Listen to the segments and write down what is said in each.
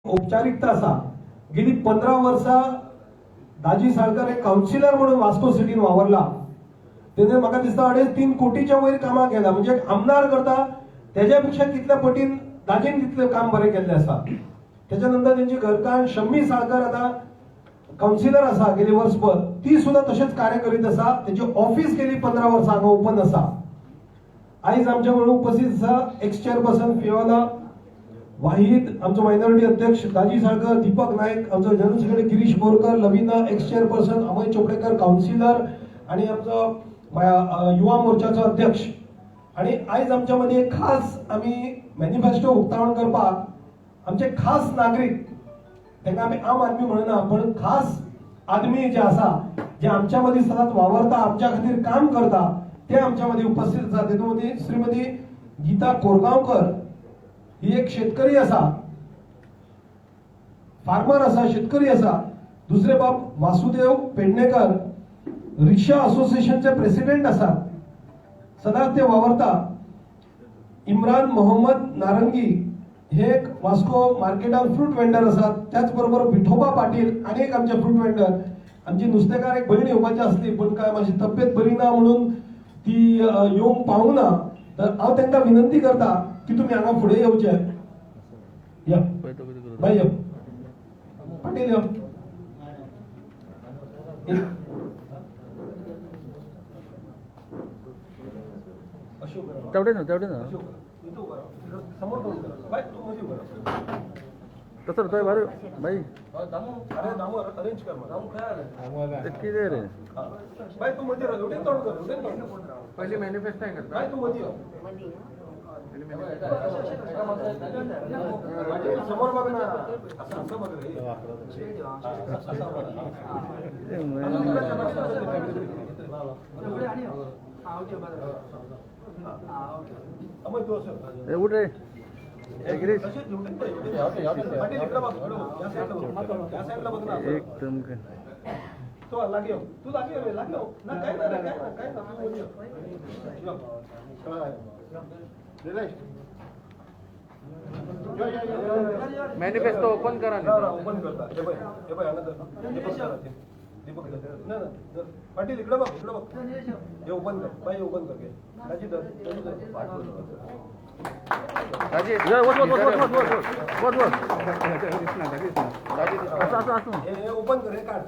औपचारिकता आसा. गेली 15 वर्सां दाजी साळकर एक काउन्सिलर म्हणून वास्को सिटीन वावरला. तेणे म्हाका दिसता 3.5 कोटीच्या वयर कामां केला. म्हणजे एक आमदार करता त्याच्या पेक्षा कितल्या पटीन दाजीन तितले काम बरें केल्ले आसा. त्याच्यानंतर त्यांची घरकान्न शम्मी साळकर आता काउन्सिलर आसा गेली वर्सभर, ती सुद्धा तशेंच कार्य करीत आसा. त्याची ऑफिस गेली 15 वर्सां हांगा ओपन आसा. आयज आमच्या बरोबर उपस्थित आसा एक्स चेअरपर्सन फिओना वाहीद, आमचो मायनॉरिटी अध्यक्ष दाजी साळकर, दीपक नायक, आमचो general secretary Girish Borkar, Lavina x chairperson, Amay Chopdekar counsellor आणि आमचो युवा मोर्चाचो अध्यक्ष. आणि आयज आमच्या मध्ये खास आम्ही मॅनिफेस्टो उक्तावण करपाक आमचे खास नागरिक, त्यांना आम्ही आम आदमी म्हणना पण खास आदमी जे आसा, जे आमच्या मध्ये सदांच वावरता, आमच्या खातीर काम करता, ते आमच्या मध्ये उपस्थित आसा. तेतूमध्ये श्रीमती गीता कोरगांवकर ही एक शेतकरी आसा, फार्मर आसा, शेतकरी आसा. दुसरे बाब वासुदेव पेडणेकर रिक्षा असोसिएशनचे प्रेसिडेंट आसा, सदांच ते वावरता. इम्रान मोहम्मद नारंगी हे एक वास्को मार्केटात फ्रूट वेंडर आसा. त्याचबरोबर विठोबा पाटील अनेक आमचे फ्रूट वेंडर. आमची नुस्तेकार एक बहीण येवपाची आसली पण काय माझी तब्येत बरी ना म्हणून ती येवंक पावना. तर हांव तांकां विनंती करता की तुम्ही हांगा फुडें येवचे. या बाय या पाटील या. तेवढे ना समोर बाय तू मध्ये बरं. तसं तो बरं बाई दामू अरेंज कर मला. किती रे बाय तू मध्ये राह. उठून तोंड कर, उठून तोंड कर. पहिले मॅनिफेस्टो आहे करता. बाय तू मध्ये राह. समोर बघ ना. असं बघ रे. अमय तू असं उठ रे गिरीश पाटील इकडे बघ, इकडे बघ. या साईडला बघ ना. एकदम तो लागे तू लागे रे लागे ना. काय ना काय ना तू मॅनिफेस्टो ओपन करा ना. ओपन करता. हे बाय दीपक ना पाटील इकडे बघ, इकडे बघ. हे ओपन कर बाई, ओपन कर घे. दाजी धर. दाजी हे ओपन कर. हे काढ.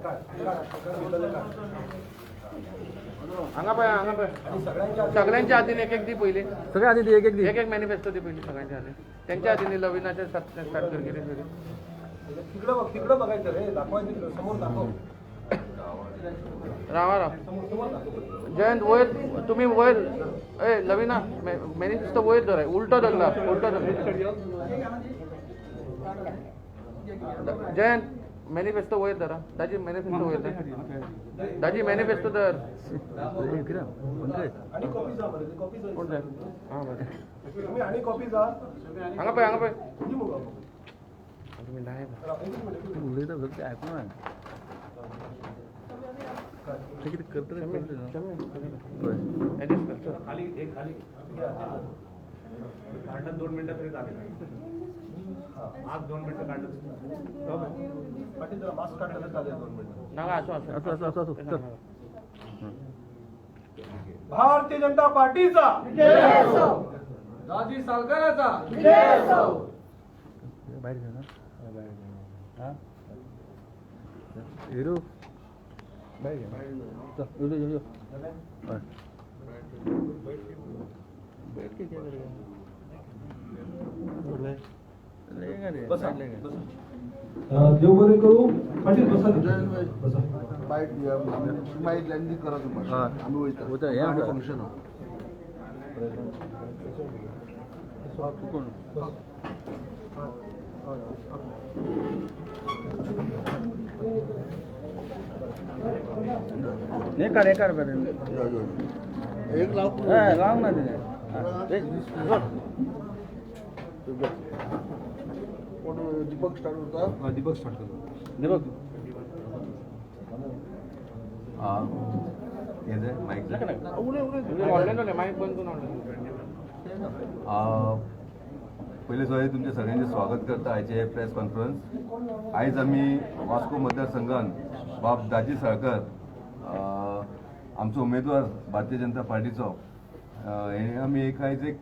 अंगा पाय आणि सगळ्यांच्या आधीने एक दी पहिले. सगळ्या आधी एक मॅनिफेस्टो दी पहिले सगळ्यांच्या आधी. त्यांच्या आधीने लविनाच्या स्टार्ट केले. तिकडं बघायचं रे. दाखवायचं समोर दाखव. राहा जयंत वयर तुम्ही वयर लविना मॅनिफेस्टो वयर धराय. उलटो धरला. जयंत मॅनिफेस्टो वयर धरा. दाजी मॅनिफेस्टो वयर धर. दाजी मॅनिफेस्टो धर. आणि कॉपी जा बरं. कॉपी जा. कोण जाय हां बरं तुम्ही आणि कॉपी जा. अंगा पाय किती मुलं तुम्ही नाही ऍडजस्ट करतो. खाली एक खाली काढण्यात 2 मिनिटं तरी झाले. आज 2 मिनिटं काढलं. पाटील जरा मास्क काढलं तर चालेल. 2 मिनिटं नागा असो भारतीय जनता पार्टीचा दाजी साळकराचा बाहेर घ्या ना. हां हिरो बाहेर घ्या. बैठ के क्या करेगा. लेगा रे बसा. लेगा. देवबरे करू. पाटील बसा. माहिती लँडिंग करा तुम्हाला. आम्ही होतं या फंक्शन कोण नाही काढ एक लाख लाव ना दीपक स्टार्ट होता. दीपक स्टार्ट करतो. दीपक माईक ऑनलाईन माईक बंद करून ऑनलाईन पहिले सुवाळी तुमचे सगळ्यांचे स्वागत करता आयचे हे प्रेस कॉन्फरन्स. आयज आमी वास्को मतदारसंघान बाब दाजी साळकर आमचो उमेदवार भारतीय जनता पार्टीचो हे आमी एक आयज एक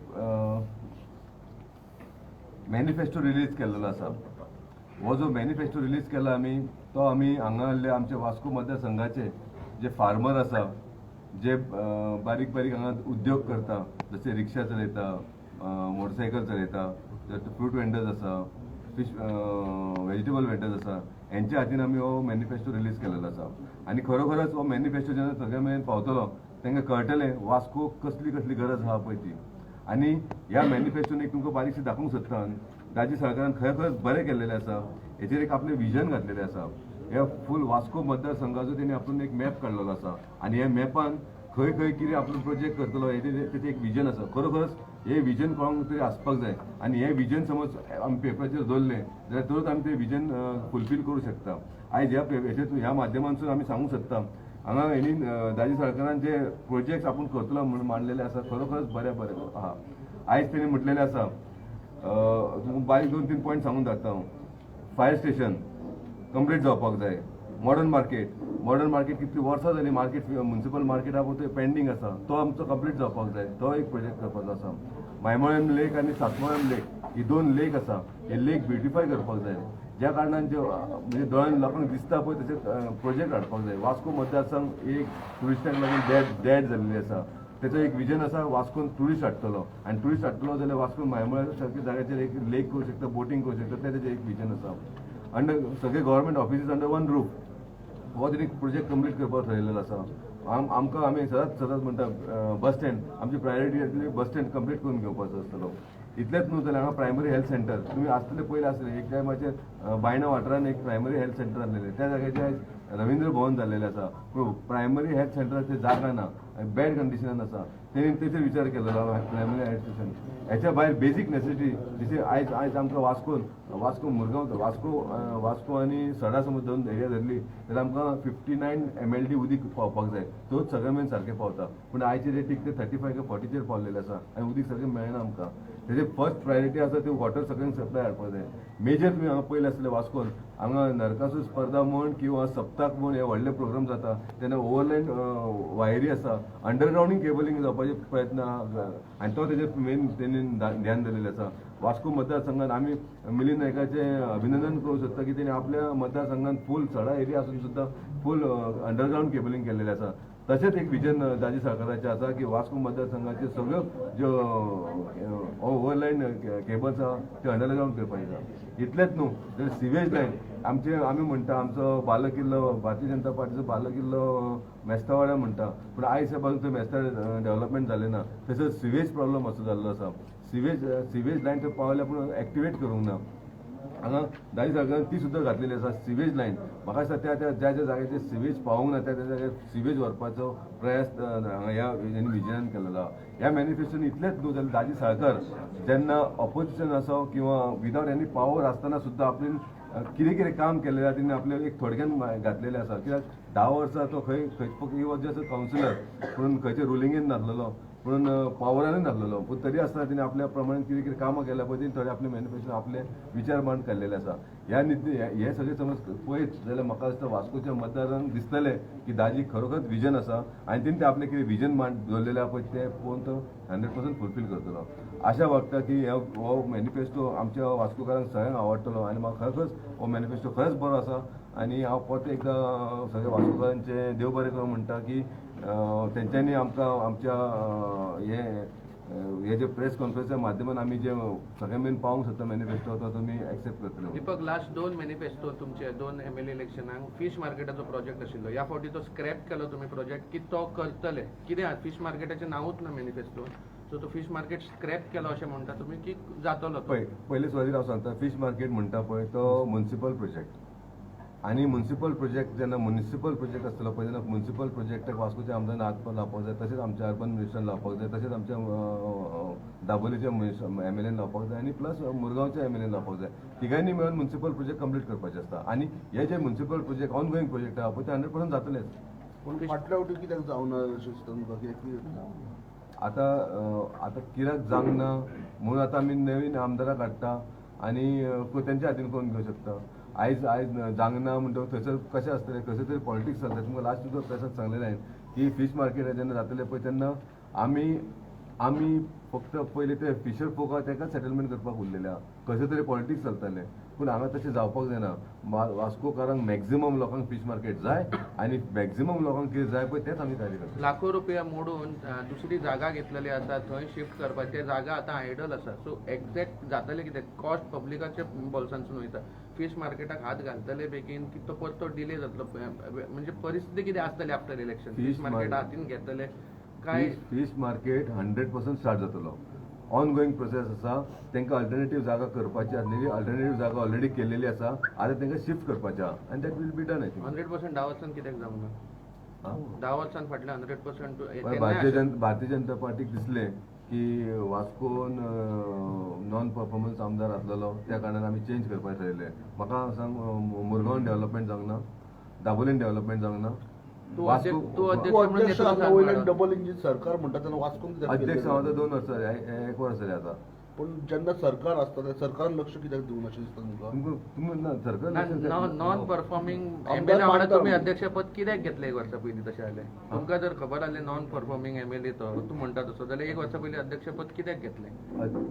मॅनिफेस्टो रिलीज केल्लो आसा. हो जो मॅनिफेस्टो रिलीज केला आमी तो आमी हांगा आमचे वास्को मतदारसंघाचे जे फार्मर आसा, जे बारीक बारीक हांगा उद्योग करता, जसे रिक्षा चलयता, मोटरसायकल चलयता, फ्रूट वेंडर्स आसा, फिश व्हेजिटेबल वेंडर्स आसा, हेंच्या हातीन आमी हो मॅनिफेस्टो रिलीज केलेलो आसा. आनी खरोखरच हो मॅनिफेस्टो जेन्ना सगळ्या मेरेन पावतलो तांकां कळटलें वास्को कसली कसली गरज आहा पळय ती. आनी ह्या मॅनिफेस्टोन एक तुमकां बारीकशी दाखोवंक सोदता, दाजी साळकारान खरेखरच बरें केल्लेलें आसा. हेचेर एक आपलें विजन घातलेलें आसा. ह्या फूल वास्को मतदारसंघाचो तेणी आपूण एक मॅप काडलेलो आसा आनी ह्या मॅपान खंय खंय कितें आपलो प्रोजेक्ट करतलो हेचें एक विजन आसा. खरोखरच हे विजन कोणाक तरी आसपाक जाय आनी हे विजन समज आमी पेपराचेर दवरलें जाल्यार तरच आमी तें विजन फुलफील करूं शकता. आयज ह्या माध्यमांतसून आमी सांगूंक सोदता हांगा हेणी दाजी साळकारान जे प्रोजेक्ट आपूण करतलो म्हणून मांडलेले आसा खरोखरच बरें बरें आहा. आयज तेणी म्हटलेलें आसा, बारीक 2-3 पॉयंट सांगून धाडटा हांव. फायर स्टेशन कंप्लीट जावपाक जाय. मॉडर्न मार्केट कितली वर्सां जाली मार्केट म्युनिसिपल मार्केट आहा पळय पेंडींग आसा, तो आमचो कंप्लीट जावपाक जाय. तो एक प्रोजेक्ट करपाचो आसा. मायमोळेम लेक आनी सातमाळेम लेक ही 2 लेक आसा, हे लेक ब्युटिफाय करपाक जाय. ज्या कारणान जे म्हणजे दोळ्यान लोकांक दिसता पळय तशें प्रोजेक्ट हाडपाक जाय. वास्को मतदारसंघ एक ट्युरिस्टांक लागून डेड जाल्ली आसा. तेचो एक विजन आसा वास्कोन ट्युरिस्ट हाडटलो आनी ट्युरिस्ट हाडटलो जाल्यार वास्को मायमोळ्या सारख्या जाग्याचेर एक लेक करूं शकता, बोटींग करूं शकता, तें तेजें एक विजन आसा. अंडर सगळे गव्हर्मेंट ऑफिसीस अंडर 1 रूफ हो तरी प्रोजेक्ट कंप्लीट करपाक ठरयलेलो आसा. आमकां आमी सदांच म्हणटा बस स्टँड आमची प्रायोरिटी आसली बस स्टँड कंप्लीट करून घेवपाचो आसतलो. इतलेंच न्हू जाल्यार हांगा प्रायमरी हेल्थ सेंटर तुमी आसतले पयलीं आसलें एक टायमाचेर बायणा वाठारान एक प्रायमरी हेल्थ सेंटर आसलेलें, त्या जाग्याचेर आयज रवींद्र भवन जाल्लेलें आसा. पूण प्रायमरी हेल्थ सेंटराचेर जागा ना, बॅड कंडिशनान आसा. तेणी तेचेर विचार केलेलो प्रायमरी हेल्थ स्टेशन. हेच्या भायर बेजीक नेसेसिटी जशी आयज आमकां वास्को मुरगांव वास्को आनी सडा समज 2 एरिया धरली जाल्यार आमकां 59 MLD उदीक पावपाक जाय. तोच सगळे मेरेन सारकें पावता. पूण आयचे रेटीक ते 35 काय 40 पावलेले आसा आनी उदीक सगळें मेळना आमकां. तेजे फर्स्ट प्रायोरिटी आसा ते वॉटर सगळ्यांक सप्लाय हाडपाक जाय. मेजर तुमी हांगा पयले आसले वास्कोन हांगा नरकासूर स्पर्धा म्हण किंवा सप्ताक म्हण हे व्हडले प्रोग्राम जाता तेन्ना ओवरलँड वायरी आसा, अंडरग्रावंडींग केबलिंग जावपाचे प्रयत्न आनी तो तेजेर मेन तेणी ध्यान दिलेलें आसा. वास्को मतदारसंघात आमी मिलिंद नायकाचे अभिनंदन करूंक सोदता की तेणी आपल्या मतदारसंघात फूल सडा एरिया आसून सुद्दां फूल अंडरग्रावंड केबलिंग केल्लेलें आसा. तशेंच एक विजन दाजी साळकाराचें आसा की वास्को मतदारसंघाचे सगळ्यो ज्यो ओवरलायन केबल्स आहा त्यो अंडरग्रावंड करपाक जाय. इतलेंच न्हू जाल्यार सिवेज लायन आमी म्हणटा आमचो बाल किल्लो भारतीय जनता पार्टीचो बाल किल्लो मेस्तावाड्या म्हणटा, पूण आयज ह्या बाजून मेस्ता डेव्हलपमेंट जालें ना. तसोच सिवेज प्रॉब्लम असो जाल्लो आसा. सिवेज लायन थंय पावल्या पूण एक्टिवेट करूंक ना. हांगा दाजी साळकारान ती सुद्दां घातलेली आसा सिवेज लायन. म्हाका दिसता ज्या ज्या जाग्याचेर सिवेज पावूंक ना त्या जाग्यार सिवेज व्हरपाचो प्रयास हांगा ह्या विजनान केलेलो आहा. ह्या मॅनिफेस्टोन इतलेंच न्हू जाल्यार दाजी साळकार जेन्ना ऑपोजिशन आसो किंवा विदावट एनी पावर आसतना सुद्दां आपणें कितें कितें काम केलेलें आसा तेणी आपलें एक थोडक्यान घातलेलें आसा. कित्याक 10 वर्सां तो खंय ही वॉज जस्ट कावन्सिलर पूण खंयच्या रुलिंगेन नासलेलो पूण पावरानूय नासलेलो. पूण तरी आसतना तेणी आपल्या प्रमाणे कितें कितें कामां केल्या पळय तेणी थोडे आपले मॅनिफेस्टो आपले विचार मांड केल्लेले आसा. हे सगळे समज पळयत जाल्यार म्हाका दिसता वास्कोच्या मतदारांक दिसतलें की दाजी खरोखरच विजन आसा आनी तेणी आपलें कितें विजन मांड दवरलेलें आहा पळय तें पळोवन तो 100% फुलफील करतलो. आशा वागता की हो मॅनिफेस्टो आमच्या वास्कोकारांक सगळ्यांक आवडटलो आनी म्हाका खरोखरच हो मॅनिफेस्टो खरेंच बरो आसा. आनी हांव परत एकदां सगळ्या वास्कोकारांचें देव बरें करूं म्हणटा की तेंच्यांनी आमकां आमच्या हे जे प्रेस कॉन्फरन्सच्या माध्यमान आमी जे सगळ्या मेरेन पावोवंक सोदता मॅनिफेस्टो तो तुमी एक्सेप्ट करतले. दीपक, लास्ट 2 मॅनिफेस्टो तुमचे 2 MLA इलेक्शनाक फीश मार्केटाचो प्रोजेक्ट आशिल्लो. ह्या फावटी तो स्क्रॅप केलो तुमी प्रोजेक्ट की तो करतले कित्याक फीश मार्केटाचें नांवूच ना मॅनिफेस्टो, सो तो फीश मार्केट स्क्रॅप केलो अशें म्हणटा तुमी की जातलो? पयले सुवातेर हांव सांगता फीश मार्केट म्हणटा पळय तो म्युनिसिपल प्रोजेक्ट आनी म्युनिसिपल प्रोजेक्ट जेन्ना म्युनिसिपल प्रोजेक्ट आसतलो पळय तेन्ना म्युनिसिपल प्रोजेक्टाक वास्कोच्या आमदारान हात लावपाक जाय, तशेंच आमच्या अर्बन मिनिस्टरान लावपाक जाय, तशेंच आमच्या दाबोलीच्या MLAन लावपाक जाय आनी प्लस मुरगांवच्या MLAन लावपाक जाय. तिगांयनी मेळून म्युनिसिपल प्रोजेक्ट कंप्लीट करपाचे आसता आनी हे जे म्युनिसिपल प्रोजेक्ट ऑनगोईंग प्रोजेक्ट आहा पळय ते 100% जातलेच. पूण फाटल्या वटी कित्याक जावना अशें दिसता तुमकां? आता कित्याक जावंक ना म्हणून आता आमी नवीन आमदाराक हाडटा आनी तेंच्या हातीन करून घेवंक शकता. आयज जावंक ना म्हणटकच थंयसर कशें आसतलें, खंयसर तरी पॉलिटिक्स चलता. तुमकां लास्ट तुका प्रेसात सांगलेलें हांवें की फीश मार्केट जेन्ना जातलें पळय तेन्ना आमी फक्त पयलीं ते फिशर फोक आहा ताका सेटलमेंट करपाक उरलेले आहा. खंयसर तरी पॉलिटिक्स चलतालें पूण हांगा तशें जावपाक जायना. वास्कोकारांक मॅक्झिमम लोकांक फीश मार्केट जाय आनी मॅक्झिमम लोकांक कितें जाय पळय तेंच आमी कार्य करता. लाखो रुपया मोडून दुसरी जागा घेतलेली आसा, थंय शिफ्ट करपाची जागा आतां आयडल आसा. सो एक्झॅक्ट जातलें कितें, कॉस्ट पब्लिकाच्या बोल्सांसून वयता. फीश मार्केटाक हात घालतले बेगीन की तो परतो डिले जातलो, म्हणजे परिस्थिती कितें आसतली आफ्टर इलेक्शन. फीश मार्केट हातीन घेतले काय फीश मार्केट 100% स्टार्ट जातलो. ऑन गोईंग प्रोसेस आसा. तांकां अल्टरनेटीव जागा करपाची आसलेली, अल्टरनेटीव जागा ऑलरेडी केलेली आसा. आतां तांकां शिफ्ट करपाचें आहा आनी that will be done. I think 100% 10 वर्सान कित्याक जावंक ना? 10 वर्सान फाटल्या 100% भारतीय जनता पार्टीक दिसलें की वास्कोन नॉन परफॉर्मन्स आमदार आसलेलो त्या कारणान आमी चेंज करपाक थारायलें. म्हाका सांग, मुरगांवान डेव्हलपमेंट जावंक ना, दाबोलीन डेव्हलपमेंट जावंक ना. तूं अध्यक्ष म्हणून अध्यक्ष येतलो आता सांग वयल्यान मॅडम. डबल इंजिन सरकार म्हणटा तेन्ना वास्कोन कित्याक अध्यक्ष केलें? हांव 2 वर्सां जालें, 1 वर्स जालें आतां. पण जेन्ना सरकार आसता तेन्ना सरकारान लक्ष कित्याक दिवना अशें दिसता तुमकां? तुमी सरकार नॉन परफॉर्मिंग आमदार एमएलए वांगडा मानता. तुम्ही अध्यक्षपद कित्याक घेतलें 1 वर्सा पयलीं तशें जालें? तुमकां जर खबर आसलें नॉन परफॉर्मिंग एमएलए तो तूं म्हणटा तसो जाल्यार 1 वर्सा पयलीं अध्यक्षपद कित्याक घेतलें?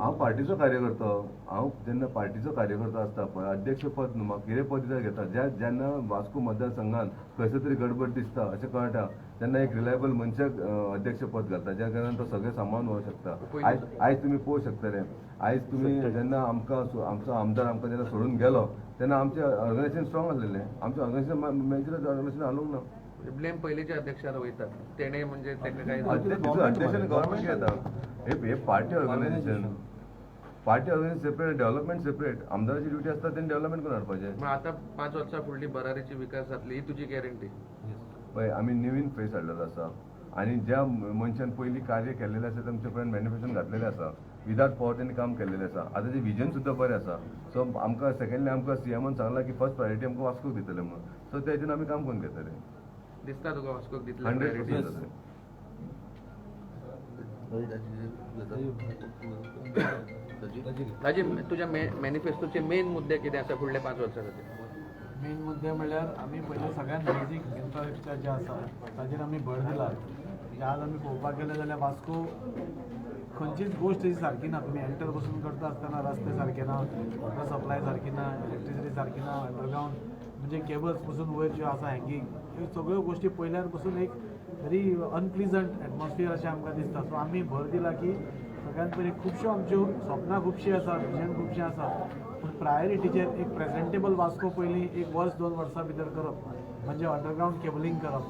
हांव पार्टीचो कार्यकर्तो. हांव जेन्ना पार्टीचो कार्यकर्तो आसता पळय, अध्यक्ष पद न्हू, म्हाका कितें पद दिता घेता. जेन्ना वास्को मतदारसंघात खंयसर तरी गडबड दिसता अशें कळटा तेन्ना एक रिलायबल मनशाक अध्यक्ष पद घालता, ज्या कारणान तो सगळें सांबाळून व्हरूंक शकता. आयज तुमी पळोवंक शकतले, आयज तुमी जेन्ना आमचो आमदार आमकां जेन्ना सोडून गेलो तेन्ना आमचें ऑर्गनायझेशन स्ट्रॉंग आसलेलें. आमचें ऑर्गनायझेशन मेजर ऑर्गनायझेशन हालूंक ना. ब्लेम पयलींच्या अध्यक्षार वयतात. तेणे म्हणजे ताका काय अध्यक्ष गव्हर्मेंट घेता. हे party organisation separate, development separate. आमदाराची ड्युटी आसता तेणी डेव्हलपमेंट करून हाडपाचें. मग आता 5 वर्सां फुडली बरारीची विकास जातली ही तुजी गॅरंटी? पळय, आमी नवीन फेस हाडलेलो आसा आनी ज्या मनशान पयलीं कार्य केल्लेलें आसा तांचे पर्यंत मॅनिफेस्टोन घातलेलें आसा. विदाउट पॉवर तेणी काम केल्लेलें आसा. आतां तें विजन सुद्दां बरें आसा. सो आमकां सेकंडली आमकां सीएमान सांगलां की फर्स्ट प्रायोरिटी आमकां वास्कोक दितले म्हणून. सो त्या हितून आमी काम करून घेतले. दिसता तुका वास्कोक दितले 100% ताजे तुज्या मॅनिफेस्टोचे मेन मुद्दे कितें आसा फुडल्या 5 वर्सां खातीर? मेन मुद्दे म्हणल्यार आमी पयलीं सगळ्यात बेजीक इन्फ्रास्ट्रक्चर जें आसा ताजेर आमी भर दिला. म्हणजे आज आमी पळोवपाक गेले जाल्यार वास्को खंयचीच गोश्ट ही सारकी ना. तुमी एंटर पसून करता आसतना रस्ते सारके ना, वॉटर सप्लाय सारकी ना, इलेक्ट्रिसिटी सारकी ना, अंडरग्रावंड म्हणजे केबल्स पसून वयर ज्यो आसा हँगींग, ह्यो सगळ्यो गोश्टी पयल्यार पसून एक व्हेरी अनप्लिजंट एटमॉस्फियर अशें आमकां दिसता. सो आमी भर दिला की सगळ्यांत पयलीं खुबश्यो आमच्यो सपनां खुबशीं आसा, विजन खुबशें आसा, पूण प्रायोरिटीचेर एक प्रेझेंटेबल वास्को पयलीं 1 वर्स 2 वर्सां भितर करप. म्हणजे अंडरग्रावंड केबलिंग करप,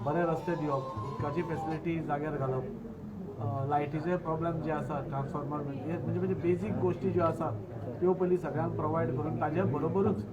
बरे रस्ते दिवप, उदकाची फेसिलिटी जाग्यार घालप, लायटीचे प्रॉब्लेम जे आसा, ट्रान्सफॉर्मर म्हणजे बेजीक गोश्टी ज्यो आसा त्यो पयलीं सगळ्यांक प्रोवायड करून ताज्या बरोबरूच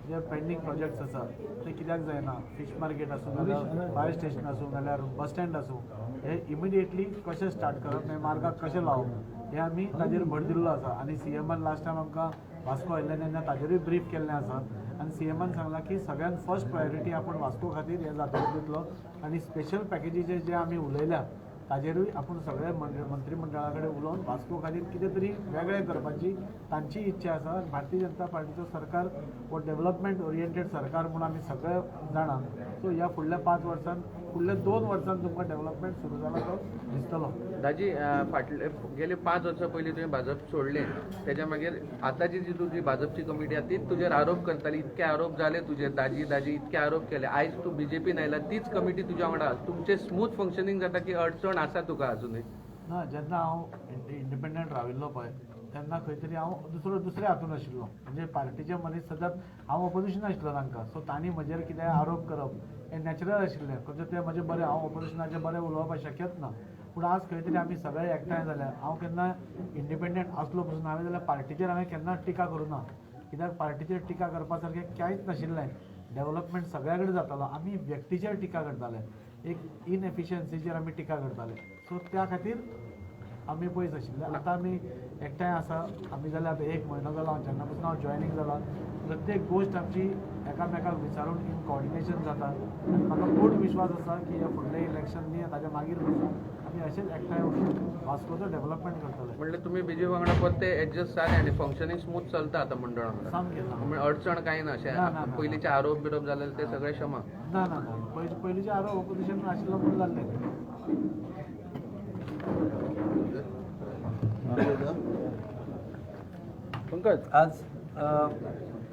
जे पेंडींग प्रोजेक्ट्स आसा ते कित्याक जायना, फीश मार्केट आसूं नाल्यार फायर स्टेशन आसूं नाल्यार बस स्टँड आसूं, हे इमिडिएटली कशें स्टार्ट करप, हे मार्गाक कशें लावप, हे आमी ताजेर भर दिल्लो आसा. आनी सीएमान लास्ट टायम आमकां वास्को आयिल्ले तेन्ना ताजेरूय ब्रीफ केल्लें आसा. आनी सीएमान सांगलां की सगळ्यांत फर्स्ट प्रायोरिटी आपूण वास्को खातीर हे जातलो दितलो. आनी स्पेशल पॅकेजीचे जे आमी उलयल्या ताजेरूय आपूण सगळे मंत्रिमंडळा कडेन उलोवन वास्को खातीर कितें तरी वेगळें करपाची तांची इच्छा आसा. भारतीय जनता पार्टीचो सरकार हो डेव्हलपमेंट ओरिएंटेड सरकार म्हणून आमी सगळे जाणा. सो ह्या फुडल्या 5 वर्सांत, फुडल्या 2 वर्सांत तुमकां डेव्हलपमेंट सुरू जाला तो दिसतलो. दाजी, फाटले गेले 5 वर्सां पयलीं तुवें भाजप सोडलें, तेज्या मागीर आतांची जी तुजी भाजपची कमिटी आसा तीच तुजेर आरोप करताली. इतके आरोप जाले तुजेर, दाजी इतके आरोप केले. आयज तूं बीजेपीन आयला, तीच कमिटी तुज्या वांगडा. तुमचें स्मूथ फंक्शनींग जाता की अडचण आसा तुका अजुनूय? ना, जेन्ना हांव इंडिपेंडंट राविल्लो पळय तेन्ना खंय तरी हांव दुसऱ्या हातून आशिल्लो. म्हणजे पार्टीचे मनीस सदांच हांव ऑपोजिशन आशिल्लो तांकां. सो तांणी म्हजेर कितें आरोप करप हें नॅचरल आशिल्लें. खंयचे तें म्हजें बरें, हांव ऑपोजिशनाचें बरें उलोवप शक्यच ना. पूण आज खंय तरी आमी सगळे एकठांय जाल्यार हांव केन्ना इंडिपेंडंट आसलो पसून हांवें जाल्यार पार्टीचेर हांवें केन्नाच टिका करूं ना. कित्याक पार्टीचेर टिका करपा सारकें कांयच नाशिल्लें. डेव्हलपमेंट सगळ्या कडेन जातालो. आमी व्यक्तीचेर टिका करताले, एक इनएफिशियन्सीचेर आमी टिका करताले. सो त्या खातीर आमी पयस आशिल्ले आतां आमी एकठांय आसा आमी जाल्यार आतां 1 म्हयनो जालो जेन्ना पासून हांव जॉयनींग जाला प्रत्येक गोश्ट आमची एकामेकाक विचारून इन कॉर्डिनेशन जाता आनी म्हाका पूर्ण विश्वास आसा की ह्या फुडले इलेक्शननी ताच्या मागीर पासून आमी अशेंच एकठांय वचून वास्कोचो डेव्हलपमेंट करतले म्हणजे तुम्ही बीजे वांगडा परते एडजस्ट जाले आणि फंक्शनिंग स्मूथ चलता आता मंडळ वांगडा सामकें सामकें म्हणजे अडचण काही ना ना, ना, ना. पयलींचे आरोप बिरोप झालेले ते सगळे क्षमा ना ना ना पयलींचे आरोप ऑपोजिशन आशिल्लो म्हणून जाल्ले पंकज आज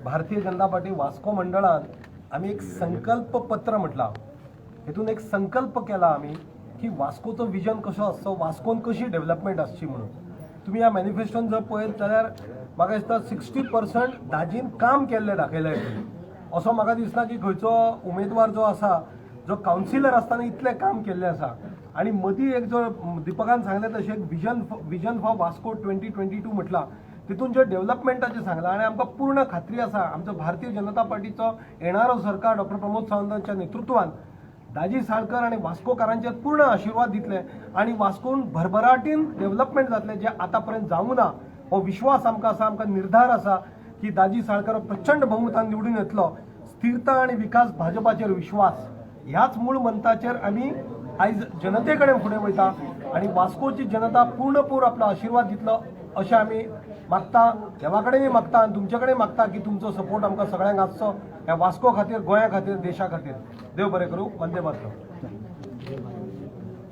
भारतीय जनता पार्टी वास्को मंडळात आम्ही एक संकल्प पत्र म्हटला हेतून एक संकल्प केला आम्ही की वास्कोचं विजन कसं असतं वास्कोन कशी डेव्हलपमेंट आसची म्हणून तुम्ही ह्या मॅनिफेस्टोन जर पळयत जाल्यार म्हाका दिसता 60% दाजीन काम केल्लें दाखयलें असो म्हाका दिसना की खंयचो उमेदवार जो आसा जो कावन्सिलर आसतना इतलें काम केल्लें आसा आणि मदीं एक जो दिपकान सांगलें तशें एक विजन फॉर वास्को 2022 म्हटलां तितून जे डेव्हलपमेंटाचें सांगलां आणि आमकां पूर्ण खात्री आसा आमचो भारतीय जनता पार्टीचो येणारो सरकार डॉक्टर प्रमोद सावंतांच्या नेतृत्वान दाजी साळकर आणि वास्कोकारांचे पूर्ण आशीर्वाद दितले आणि वास्कोन भरभराटीन डेव्हलपमेंट जातले जे आतापर्यंत जावूं ना हो विश्वास आमकां आसा आमकां निर्धार आसा की दाजी साळकर प्रचंड बहुमतान निवडून येतलो स्थिरता आणि विकास भाजपाचेर विश्वास ह्याच मूळ मंताचेर आमी आयज जनते कडेन फुडें वयता आणि वास्कोची जनता पूर्णपूर आपलो आशीर्वाद दितलो अशें आमी मागता देवा कडेनय मागता आनी तुमचे कडेन मागता की तुमचो सपोर्ट आमकां सगळ्यांक आसचो ह्या वास्को खातीर गोंया खातीर देशा खातीर देव बरें करूं वंदे मातरम